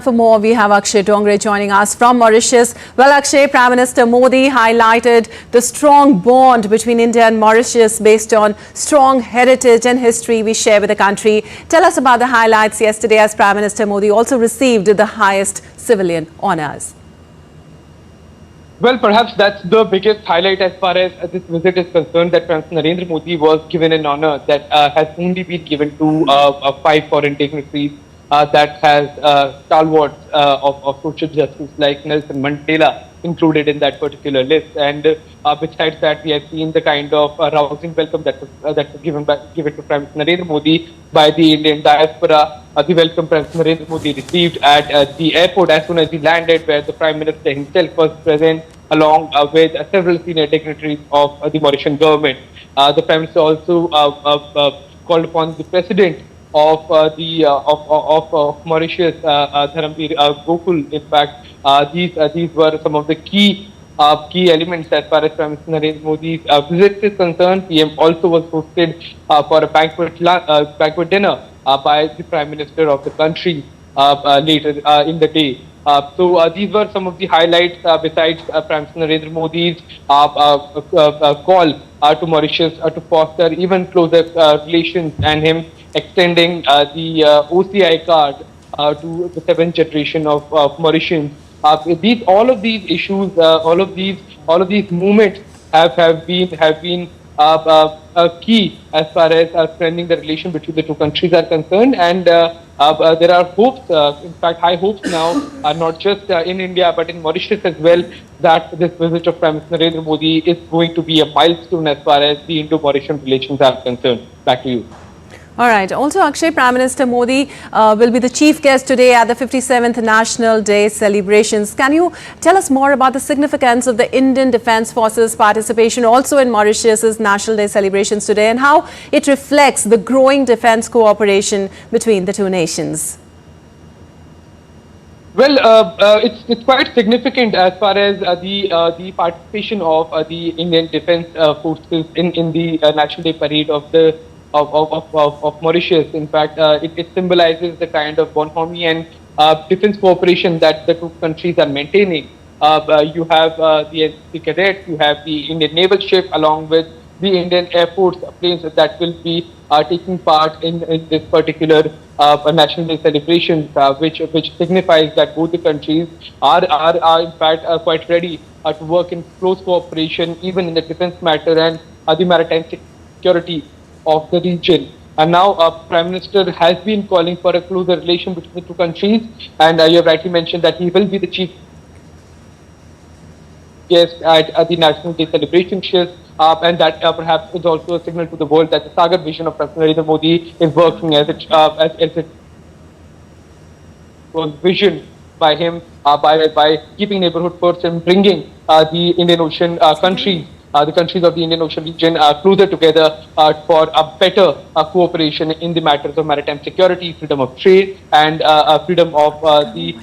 For more, we have Akshay Dongre joining us from Mauritius. Well, Akshay, Prime Minister Modi highlighted the strong bond between India and Mauritius based on strong heritage and history we share with the country. Tell us about the highlights yesterday as Prime Minister Modi also received the highest civilian honours. Well, perhaps that's the biggest highlight as far as this visit is concerned, that Prime Minister Narendra Modi was given an honour that has only been given to 5 foreign dignitaries that has stalwarts of social justice like Nelson Mandela included in that particular list. And besides that, we have seen the kind of rousing welcome that was given to Prime Minister Narendra Modi by the Indian diaspora. The welcome Prime Minister Narendra Modi received at the airport as soon as he landed, where the Prime Minister himself was present along with several senior dignitaries of the Mauritian government. The Prime Minister also called upon the President of Mauritius, Dharamveer Gokul. In fact, these were some of the key elements as far as Prime Minister Narendra Modi's visit is concerned. PM also was hosted for a banquet dinner by the Prime Minister of the country later in the day. So these were some of the highlights besides Prime Minister Narendra Modi's call to Mauritius to foster even closer relations, and him extending the OCI card to the 7th generation of Mauritians. All of these issues, all of these movements have been key as far as strengthening the relation between the two countries are concerned. And there are hopes, in fact high hopes now, not just in India but in Mauritius as well, that this visit of Prime Minister Narendra Modi is going to be a milestone as far as the Indo-Mauritian relations are concerned. Back to you. All right. Also, Akshay, Prime Minister Modi will be the chief guest today at the 57th National Day celebrations. Can you tell us more about the significance of the Indian Defence Forces participation also in Mauritius's National Day celebrations today, and how it reflects the growing defence cooperation between the two nations? Well, it's quite significant as far as the participation of the Indian Defence Forces in the National Day parade of Mauritius. In fact, it symbolizes the kind of bonhomie and defense cooperation that the two countries are maintaining. You have the cadets, you have the Indian naval ship, along with the Indian Air Force planes that will be taking part in this particular National Day celebrations, which signifies that both the countries are in fact quite ready to work in close cooperation, even in the defense matter and the maritime security of the region. And now Prime Minister has been calling for a closer relation between the two countries, and you have rightly mentioned that he will be the chief guest at the National Day celebrations, and that perhaps is also a signal to the world that the Sagar vision of President Narendra Modi is working as it was visioned by him, by keeping neighborhood first and bringing the Indian Ocean countries, the countries of the Indian Ocean region closer together for a better cooperation in the matters of maritime security, freedom of trade, and freedom of the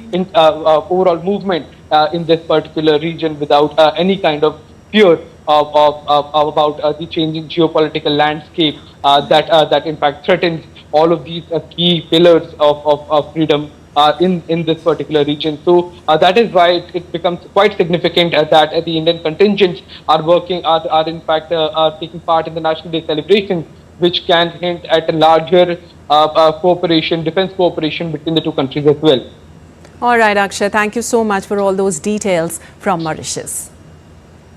overall movement in this particular region without any kind of fear about the changing geopolitical landscape that in fact threatens all of these key pillars of freedom in this particular region. So that is why it becomes quite significant that the Indian contingents are in fact taking part in the National Day celebrations, which can hint at a larger cooperation, defense cooperation between the two countries as well. All right, Akshay, thank you so much for all those details from Mauritius.